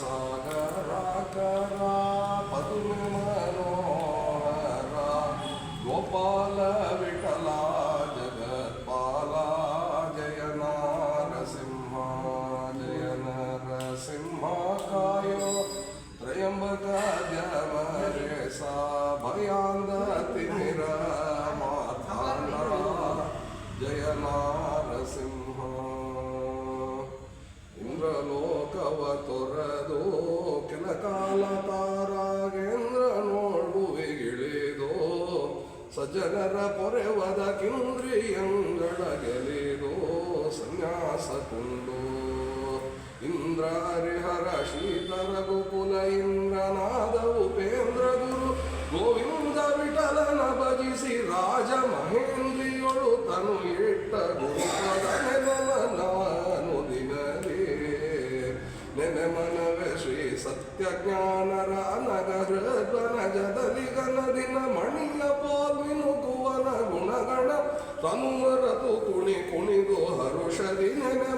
ಸಾಗರಾಕರ ಪದುಮೆ ಮನೋಹರ ಗೋಪಾಲ ವಿಠಲ ಜಗತ್ಪಾಲ ಜಯ ನರಸಿಂಹ ಜಯ ನರಸಿಂಹ ಕಾಯೋ ತ್ರಯಂಬಕ ದ್ಯವರೆ ಸಾ ಭಯಾಂದ ತಿಮಿರ ಮಾತಾಂಡ ಜಯ ನರಸಿಂಹ ಇಂದ್ರಲೋಕವ ತೊರೆದು ಕೆಲ ಕಾಲ ತಾರಾಗೇಂದ್ರ ನೋಡುವಿಗಿಳಿದು ಸಜ್ಜನರ ಪೊರೆವದ ಕಿಂದ್ರಿಯಂಗಳ ಗೆಲಿದು ಸನ್ಯಾಸ ಕೊಂಡು ಇಂದ್ರ ಹರಿಹರ ಶೀತರ ಗೋಕುಲ ಇಂದ್ರನಾದ ಉಪೇಂದ್ರ ಗುರು ಗೋವಿಂದ ವಿಠಲನ ಭಜಿಸಿ ರಾಜ ಮಹೇಂದ್ರಿಯೊಳು ತನು ಇಟ್ಟ ಗುರುಪದ ನೆನಮನವನು ದಿನಲೇ ನೆನೆ ಮನವೇ ಶ್ರೀ ಸತ್ಯಜ್ಞಾನರ ನಗರಧ್ವನ ಜದಲಿ ಗನದಿನ ಮಣಿಯ ಪಾಲ್ವಿನುಗುವನ ಗುಣಗಣ ತನುಮರತು ಕುಣಿದು ಹರುಷದಿ ನೆನೆ